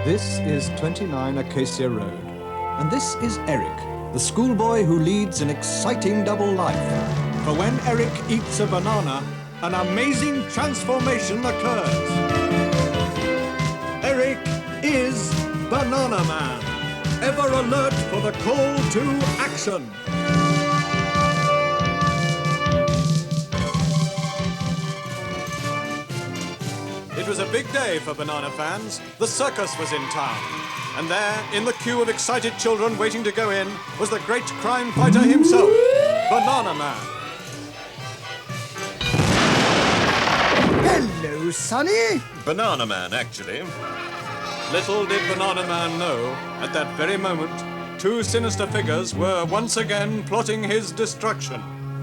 This is 29 Acacia Road. And this is Eric, the schoolboy who leads an exciting double life. For when Eric eats a banana, an amazing transformation occurs. Eric is Bananaman, ever alert for the call to action. It was a big day for banana fans. The circus was in town. And there, in the queue of excited children waiting to go in, was the great crime fighter himself, Bananaman. Hello, Sonny. Bananaman, actually. Little did Bananaman know, at that very moment, two sinister figures were once again plotting his destruction.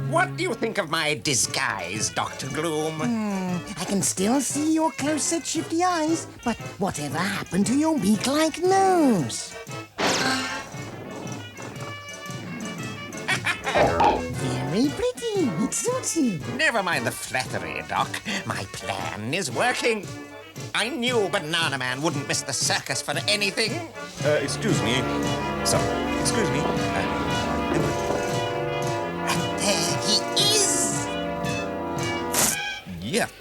What do you think of my disguise, Dr. Gloom? I can still see your close-set shifty eyes, but whatever happened to your beak-like nose? Very pretty. It suits you. Never mind the flattery, Doc. My plan is working. I knew Bananaman wouldn't miss the circus for anything. Excuse me. Excuse me. And there he is. Yuck.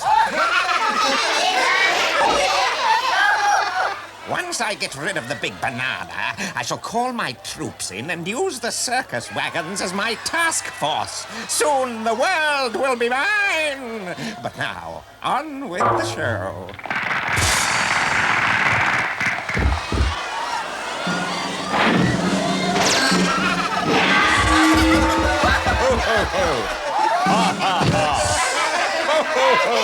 Once I get rid of the big banana, I shall call my troops in and use the circus wagons as my task force. Soon the world will be mine. But now, on with the show. Ho, ho, ho. Ha, ha, ha. Ho, ho, ho.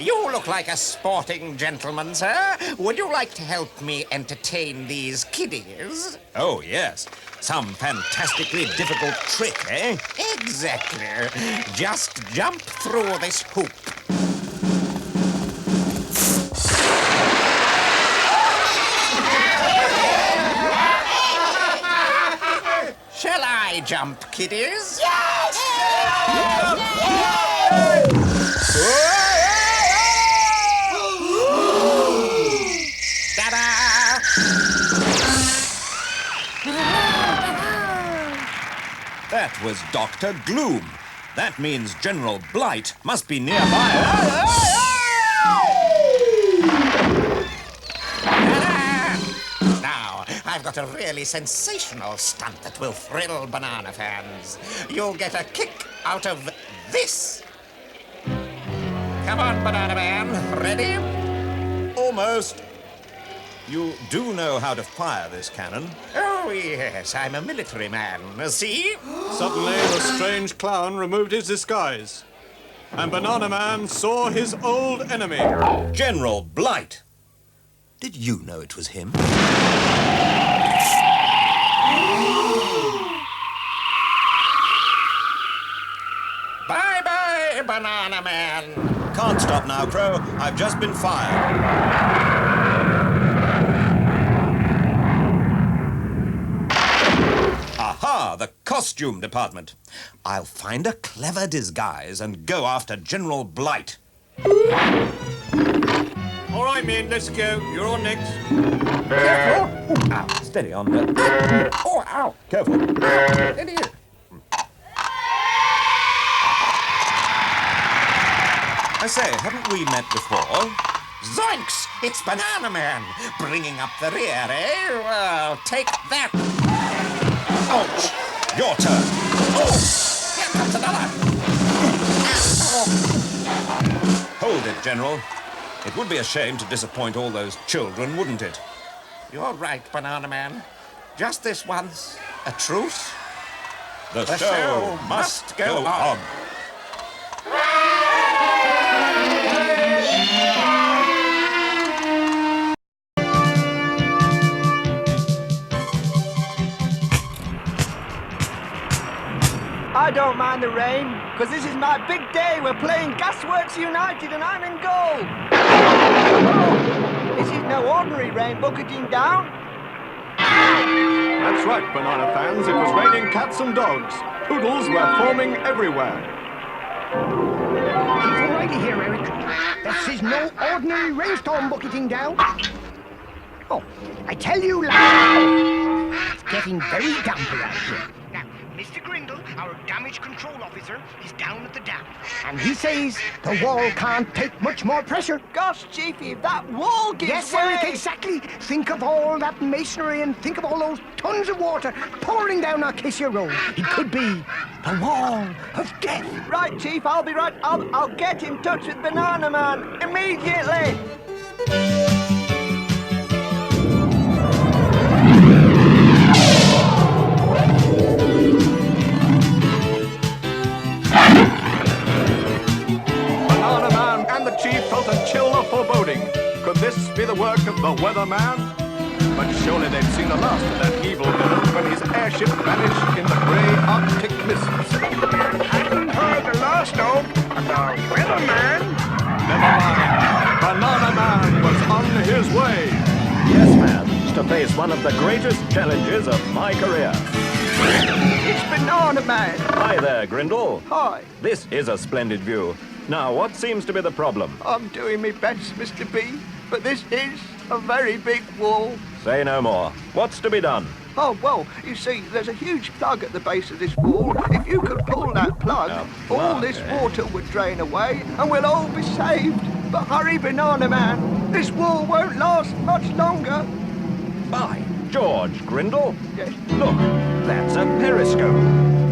You look like a sporting gentleman, sir. Would you like to help me entertain these kiddies? Oh, yes. Some fantastically difficult trick, eh? Exactly. Just jump through this hoop. Shall I jump, kiddies? Yes! Ta-da! That was Dr. Gloom. That means General Blight must be nearby. Now, I've got a really sensational stunt that will thrill banana fans. You'll get a kick out of this. Come on, Banana Man. Ready? Almost. You do know how to fire this cannon. Oh, yes, I'm a military man. See? Suddenly, the strange clown removed his disguise. And Bananaman saw his old enemy. General Blight. Did you know it was him? Bye-bye, Banana Man. Can't stop now, Crow. I've just been fired. Aha! The costume department. I'll find a clever disguise and go after General Blight. All right, men, let's go. You're on next. Careful. Ow, steady on the... Oh, ow. Careful. Steady. I say, haven't we met before? Zoinks! It's Banana Man. Bringing up the rear, eh? Well, take that. Ouch! Your turn. Oh! Here comes another. Hold it, General. It would be a shame to disappoint all those children, wouldn't it? You're right, Banana Man. Just this once. A truce? The The show must go on. I don't mind the rain, because this is my big day. We're playing Gasworks United and I'm in goal. Oh, this is no ordinary rain bucketing down. That's right, banana fans. It was raining cats and dogs. Poodles were forming everywhere. It's all righty here, Eric. This is no ordinary rainstorm bucketing down. Oh, I tell you, lad, it's getting very damp around here. Now, Mr. Grindle, our damage control officer, is down at the dam. And he says the wall can't take much more pressure. Gosh, Chiefy, if that wall gives Yes, way... Eric, exactly. Think of all that masonry and think of all those tons of water pouring down Acacia Road. It could be the wall of death. Right, Chief, I'll be right. I'll get in touch with Bananaman immediately. Bananaman and the Chief felt a chill of foreboding. Could this be the work of the weatherman? But surely they'd seen the last of that evil villain when his airship vanished in the grey Arctic mists. Hadn't heard the last of the weatherman. Never mind. Bananaman was on his way. Yes, man, to face one of the greatest challenges of my career. It's Bananaman. Hi there, Grindle. Hi. This is a splendid view. Now, what seems to be the problem? I'm doing my best, Mr. B, but this is a very big wall. Say no more. What's to be done? Oh, well, you see, there's a huge plug at the base of this wall. If you could pull that plug, all this water would drain away and we'll all be saved. But hurry, Bananaman. This wall won't last much longer. By George, Grindle. Yes. Look, that's a periscope.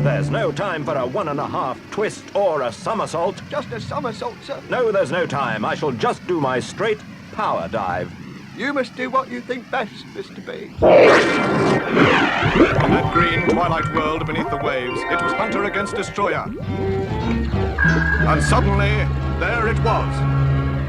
There's no time for a 1.5 twist or a somersault. Just a somersault, sir. No, there's no time. I shall just do my straight power dive. You must do what you think best, Mr. B. In that green twilight world beneath the waves, it was Hunter against Destroyer. And suddenly, there it was.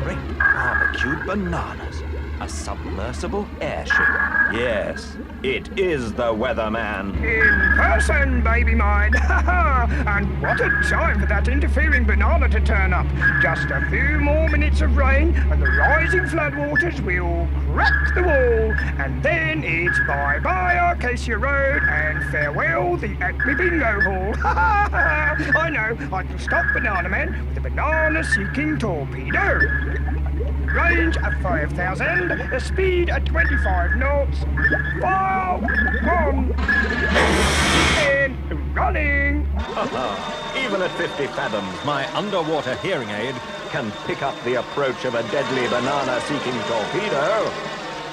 Great barbecued bananas. A submersible airship. Yes, it is the weatherman. In person, baby mine. And what a time for that interfering banana to turn up. Just a few more minutes of rain and the rising floodwaters will crack the wall. And then it's bye-bye Acacia Road and farewell the Acme Bingo Hall. I know, I can stop Bananaman with a banana-seeking torpedo. Range at 5,000, speed at 25 knots. Fire on! And running! Even at 50 fathoms, my underwater hearing aid can pick up the approach of a deadly banana-seeking torpedo.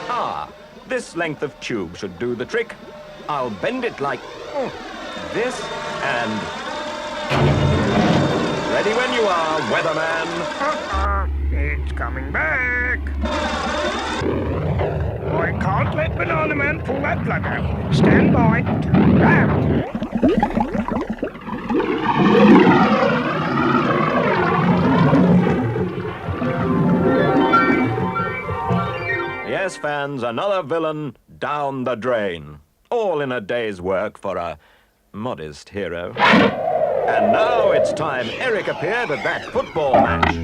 Ah, this length of tube should do the trick. I'll bend it like this and... Ready when you are, weatherman. It's coming back. I can't let Bananaman pull that plug out. Stand by to ram. Yes, fans, another villain down the drain. All in a day's work for a modest hero. And now it's time Eric appeared at that football match.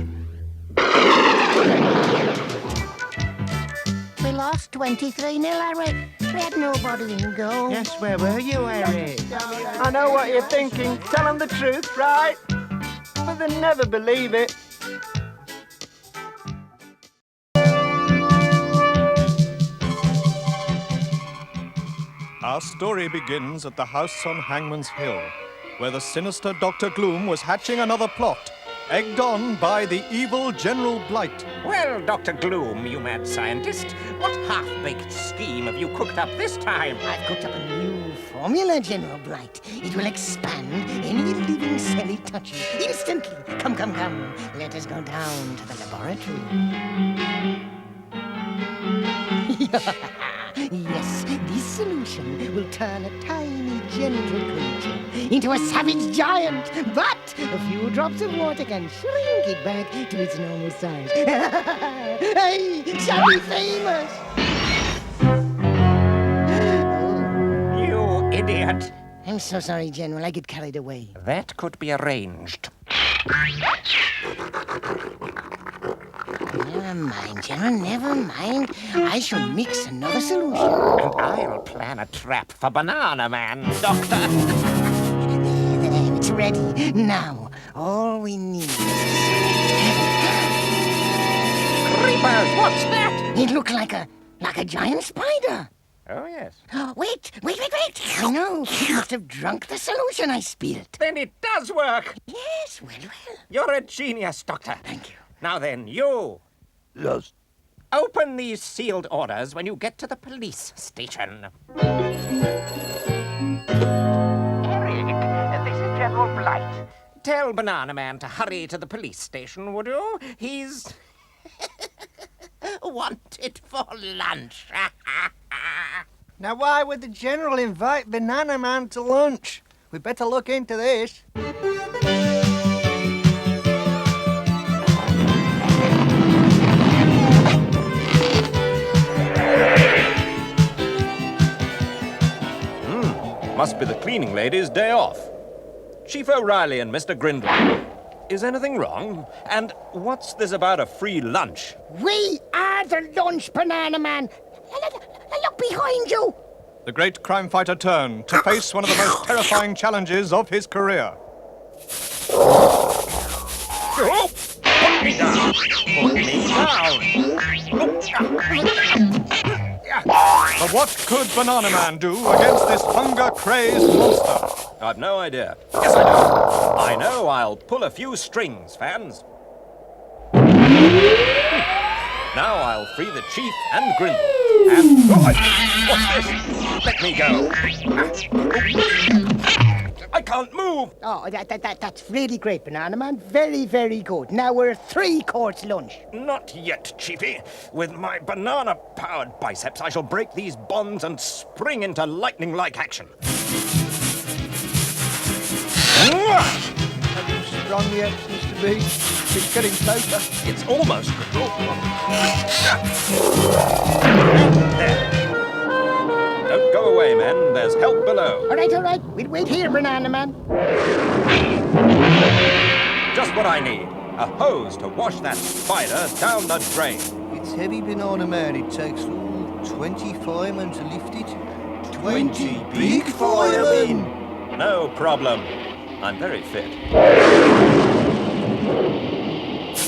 We lost 23-0, Eric. We had nobody in goal. Yes, where were you, Eric? I know what you're thinking. Tell them the truth, right? But they'll never believe it. Our story begins at the house on Hangman's Hill, where the sinister Dr. Gloom was hatching another plot, egged on by the evil General Blight. Well, Dr. Gloom, you mad scientist, what half-baked scheme have you cooked up this time? I've cooked up a new formula, General Blight. It will expand any living cell it touches instantly. Come. Let us go down to the laboratory. Yes, this solution will turn a tiny, gentle creature into a savage giant, but a few drops of water can shrink it back to its normal size. Hey, shall be famous! You idiot! I'm so sorry, General. I get carried away. That could be arranged. Never mind, General, never mind. I shall mix another solution. And I'll plan a trap for Bananaman, Doctor. There, it's ready. Now, all we need is... Creepers, what's that? It looked like a Like a giant spider. Oh, yes. Wait. I know. You must have drunk the solution I spilled. Then it does work. Yes, well. You're a genius, Doctor. Thank you. Now then, you. Yes. Open these sealed orders when you get to the police station. Eric, this is General Blight. Tell Bananaman to hurry to the police station, would you? He's wanted for lunch. Now, why would the General invite Bananaman to lunch? We better look into this. Must be the cleaning lady's day off. Chief O'Reilly and Mr. Grindle. Is anything wrong? And what's this about a free lunch? We are the lunch, Bananaman. Look behind you. The great crime fighter turned to face one of the most terrifying challenges of his career. Oh, put me down! Put me down! But what could Bananaman do against this hunger-crazed monster? I've no idea. Yes, I know. I know I'll pull a few strings, fans. Now I'll free the Chief and Grindle. And... Oh, what's this? Let me go. I can't move. Oh, that's really great, Bananaman. Very, very good. Now we're 3-course lunch. Not yet, Chiefy. With my banana-powered biceps, I shall break these bonds and spring into lightning-like action. Have you sprung yet, Mr. B? It's getting closer. It's almost... There. Don't go away, men. There's help below. All right. We'll wait here, Bananaman. Just what I need. A hose to wash that spider down the drain. It's heavy, Bananaman. It takes 20 firemen to lift it. 20 big firemen? No problem. I'm very fit.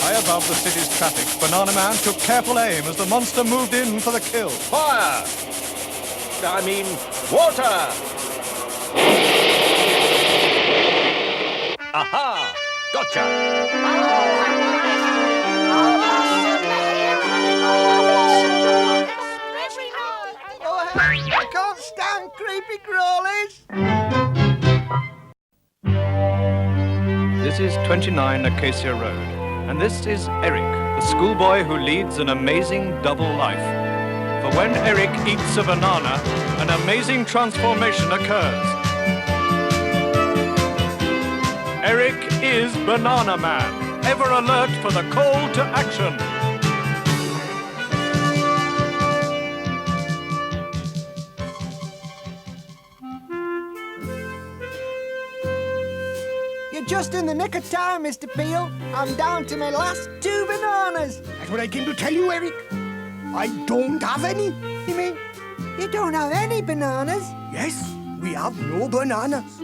High above the city's traffic, Bananaman took careful aim as the monster moved in for the kill. Fire! I mean, water! Aha! Gotcha! I can't stand creepy crawlies. This is 29 Acacia Road, and this is Eric, the schoolboy who leads an amazing double life. For when Eric eats a banana, an amazing transformation occurs. Eric is Bananaman, ever alert for the call to action. You're just in the nick of time, Mr. Peel. I'm down to my last 2 bananas. That's what I came to tell you, Eric. I don't have any. You mean you don't have any bananas? Yes, we have no bananas.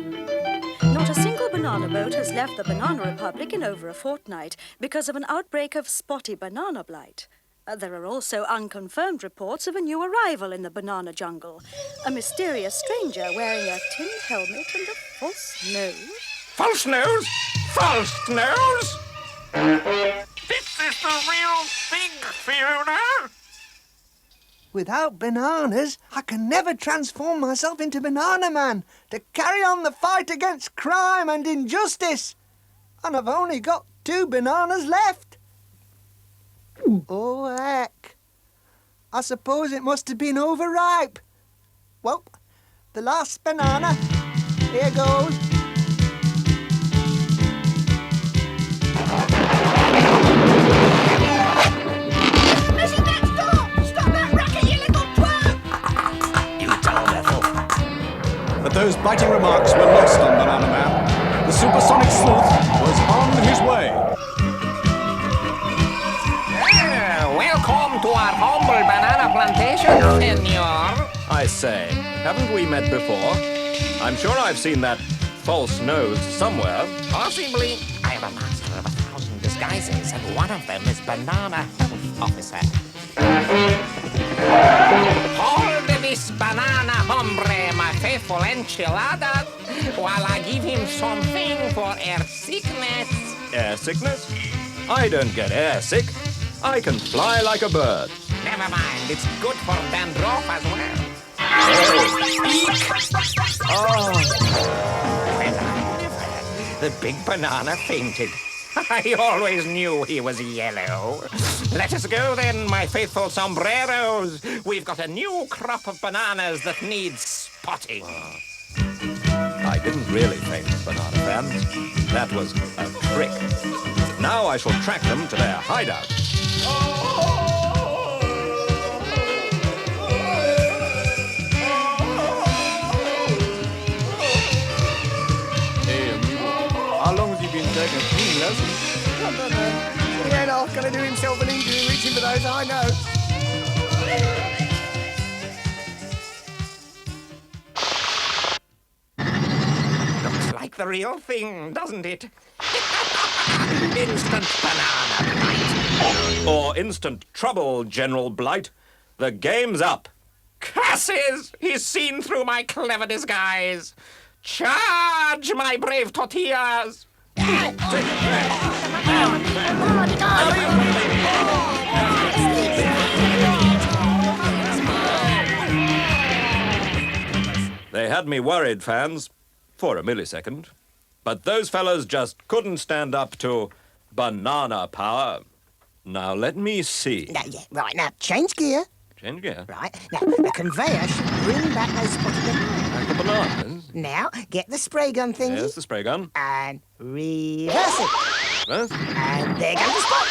Not a single banana boat has left the Banana Republic in over a fortnight because of an outbreak of spotty banana blight. There are also unconfirmed reports of a new arrival in the banana jungle. A mysterious stranger wearing a tin helmet and a false nose. False nose? False nose? This is the real thing, Fiona. Without bananas, I can never transform myself into Bananaman to carry on the fight against crime and injustice. And I've only got 2 bananas left. Oh, heck. I suppose it must have been overripe. Well, the last banana. Here goes. But those biting remarks were lost on Bananaman. The supersonic sleuth was on his way. Welcome to our humble banana plantation, senor. I say, haven't we met before? I'm sure I've seen that false nose somewhere. Possibly. I am a master of 1,000 disguises, and one of them is Banana Health Officer. enchiladas while I give him something for air sickness. Air sickness? I don't get air sick. I can fly like a bird. Never mind, it's good for dandruff as well. The big banana fainted. I always knew he was yellow. Let us go then, my faithful sombreros. We've got a new crop of bananas that needs spotting. I didn't really faint, banana fans. That was a trick. Now I shall track them to their hideout. How long has he been taking singing lessons? I don't know. He ain't half going to do himself an injury reaching for those high notes. Looks like the real thing, doesn't it? Instant banana blight. Or instant trouble, General Blight. The game's up. Curses! He's seen through my clever disguise. Charge, my brave tortillas! They had me worried, fans, for a millisecond. But those fellas just couldn't stand up to banana power. Now let me see. Right, now change gear. Change gear. Right, now the conveyor should bring back those spotted bananas. Like the bananas. Now get the spray gun thingy. There's the spray gun. And reverse it. Reverse. And there goes the spot.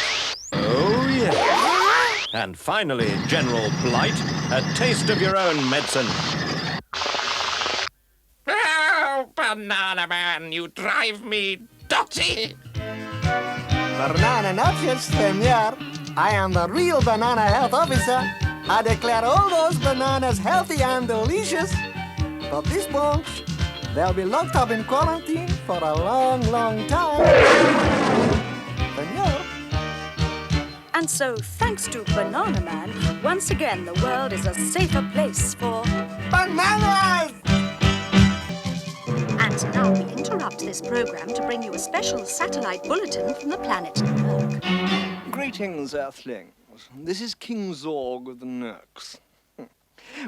Oh, yeah. And finally, General Blight, a taste of your own medicine. Oh, Bananaman, you drive me dotty. Banana nutshell, senor. I am the real banana health officer. I declare all those bananas healthy and delicious. But this bunch, they'll be locked up in quarantine for a long, long time. Senor. And so, thanks to Bananaman, once again the world is a safer place for bananas! And now we interrupt this program to bring you a special satellite bulletin from the planet Nerk. Greetings, Earthlings. This is King Zorg of the Nerks.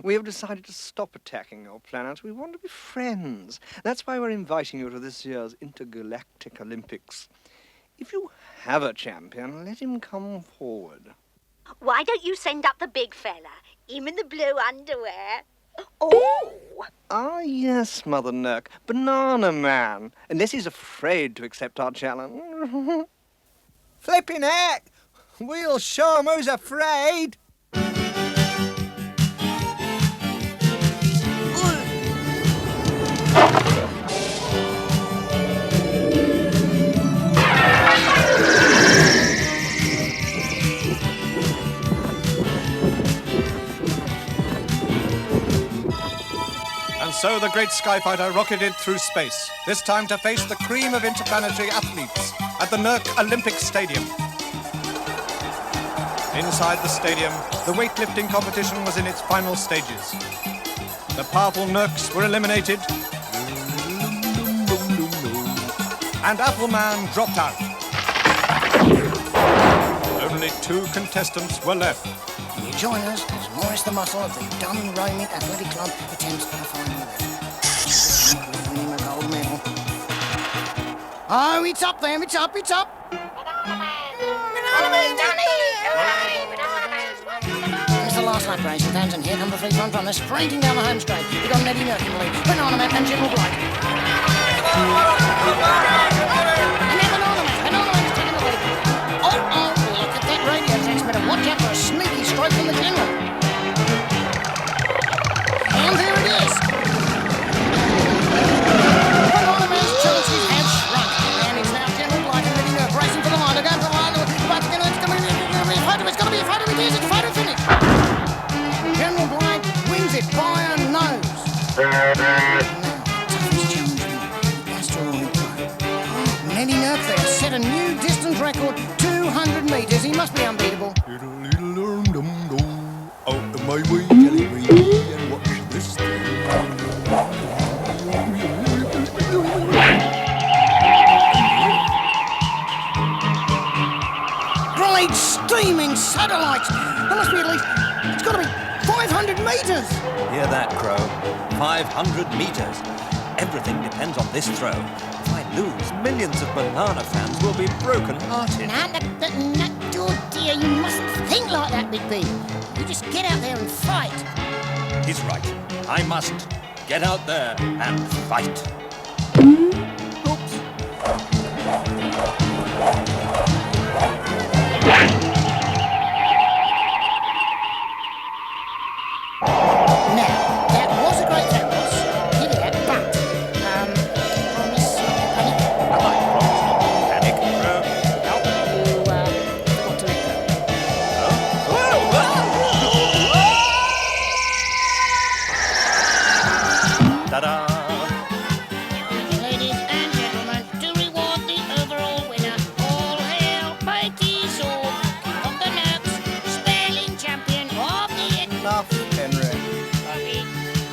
We have decided to stop attacking your planet. We want to be friends. That's why we're inviting you to this year's Intergalactic Olympics. If you have a champion, let him come forward. Why don't you send up the big fella? Him in the blue underwear. Oh! Ah, yes, Mother Nerk. Bananaman. Unless he's afraid to accept our challenge. Flipping heck! We'll show him who's afraid. And so the great skyfighter rocketed through space, this time to face the cream of interplanetary athletes at the Nerk Olympic Stadium. Inside the stadium, the weightlifting competition was in its final stages. The powerful Nerks were eliminated, and Appleman dropped out. Only 2 contestants were left. You join us as Morris the Muscle of the Dun Roaming Athletic Club attempts a final lift. Winning a gold medal. Oh, it's up there, it's up, it's up! It's the last lap race, fans, and here come the 3 front runners sprinting down the home straight. You've got Neddy Nerk in the lead, Bananaman and General Blight. And now Bananaman's taking the lead. Oh, look at that radio transmitter. Watch out for a sneaky stroke from the General. And there it is. Bananaman's chances have shrunk. And it's now General Blight and Neddy Nerk racing for the line. They're going for the line. But it's going to be a photo. It's going to be a photo. It is. It's a photo finish. And General Blight wins it by a nose. Neddy Nerk there set a new distance record, 200 metres. He must be unbeatable. Out of my way, Kelly, and watch this thing. satellites! There must be at least... It's got to be 500 metres! Hear that, Crow? 500 metres. Everything depends on this throw. If I lose, millions of banana fans will be broken-hearted. Oh dear, you mustn't think like that, Big B. You just get out there and fight. He's right. I must get out there and fight. Now, that was a great throw, boss. Give it that, but... promise not to panic. I promise not to panic, Crow. You, forgot to let go. Ta-da! Ladies and gentlemen, to reward the overall winner, all hail Mighty Sword, King of the Nuts, spelling champion of the... Enough, Henry.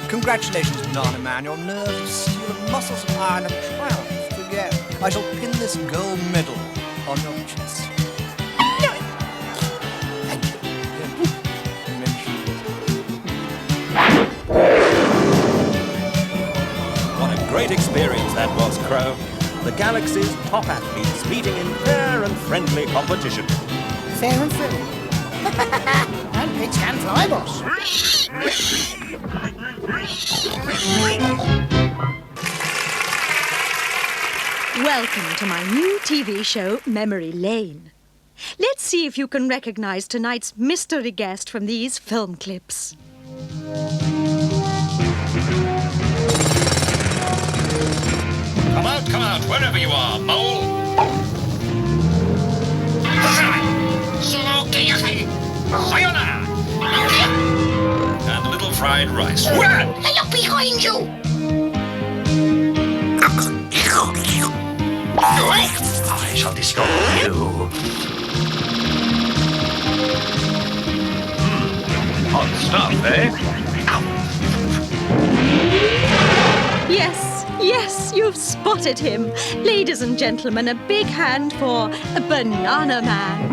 Congratulations, Banana Man. Your nerves of steel and muscles of iron have triumphed again. I shall pin this gold medal on your chest. Thank you. What a great experience that was, Crow. The galaxy's top athletes meeting in fair and friendly competition. Fair and friendly. And pigs can fly, boss. Welcome to my new TV show, Memory Lane. Let's see if you can recognize tonight's mystery guest from these film clips. Come out, wherever you are, mole. Sayonara. And a little fried rice. Run! Hey, look behind you! I shall destroy you. Hot stuff, eh? Yes, you've spotted him. Ladies and gentlemen, a big hand for Bananaman.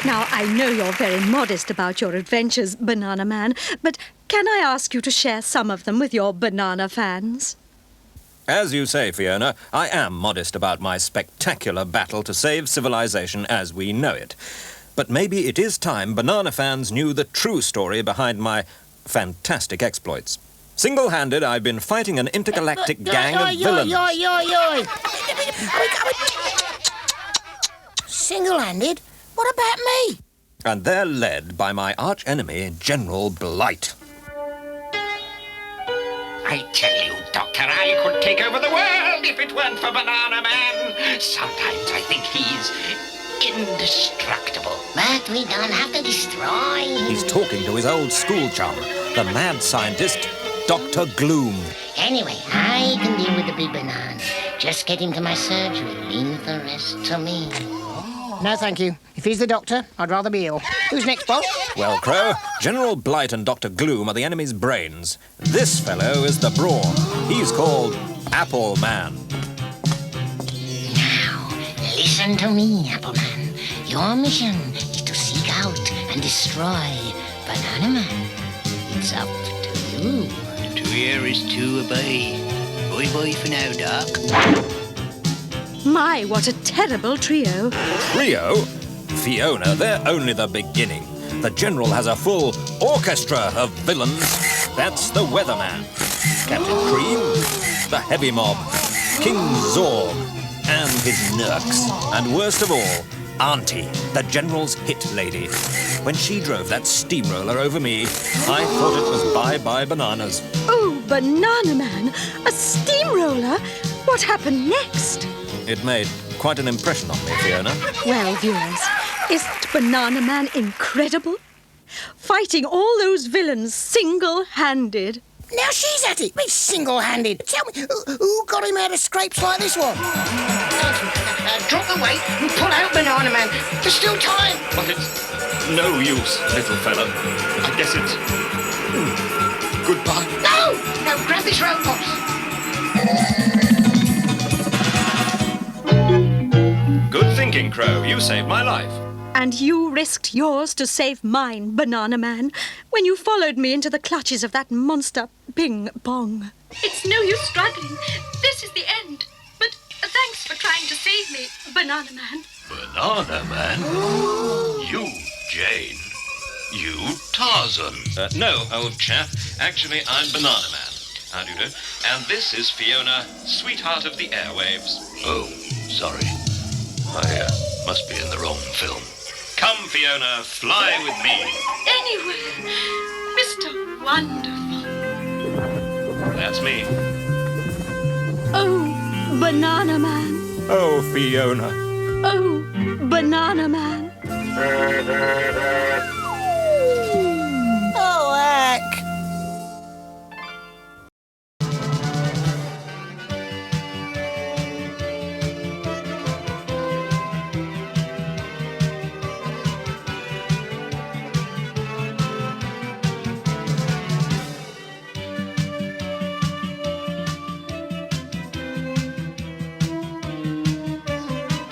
Now, I know you're very modest about your adventures, Bananaman, but can I ask you to share some of them with your banana fans? As you say, Fiona, I am modest about my spectacular battle to save civilization as we know it. But maybe it is time banana fans knew the true story behind my fantastic exploits. Single-handed, I've been fighting an intergalactic gang of villains. Single-handed? What about me? And they're led by my arch-enemy, General Blight. I tell you, Doctor, I could take over the world if it weren't for Bananaman. Sometimes I think he's indestructible. But we don't have to destroy him. He's talking to his old school chum, the mad scientist, Dr. Gloom. Anyway, I can deal with the big banana. Just get him to my surgery. Leave the rest to me. No, thank you. If he's the doctor, I'd rather be ill. Who's next, boss? Well, Crow, General Blight and Dr. Gloom are the enemy's brains. This fellow is the brawn. He's called Apple Man. Now, listen to me, Apple Man. Your mission is to seek out and destroy Bananaman. It's up to you. To hear is to obey. Bye-bye for now, Doc. My, what a terrible trio. Trio? Fiona, they're only the beginning. The General has a full orchestra of villains. That's the Weatherman, Captain Cream, the Heavy Mob, King Zorg, and his Nerks. And worst of all, Auntie, the General's hit lady. When she drove that steamroller over me, I thought it was bye-bye bananas. Oh, Bananaman! A steamroller? What happened next? It made quite an impression on me, Fiona. Well, viewers, isn't Bananaman incredible? Fighting all those villains single-handed. Now she's at it. He's single-handed. Tell me, who got him out of scrapes like this one? Drop the weight and pull out Bananaman. There's still time. But it's no use, little fella. I guess it's... goodbye. No, grab this rope, boss. Good thinking, Crow. You saved my life. And you risked yours to save mine, Bananaman, when you followed me into the clutches of that monster Ping Pong. It's no use struggling. This is the end. But thanks for trying to save me, Bananaman. Bananaman? You, Jane. You, Tarzan. No, old chap. Actually, I'm Bananaman. How do you do? And this is Fiona, sweetheart of the airwaves. Oh, sorry. I must be in the wrong film. Come, Fiona, fly with me. Anywhere. Mr. Wonderful. That's me. Oh, Bananaman. Oh, Fiona. Oh, Bananaman.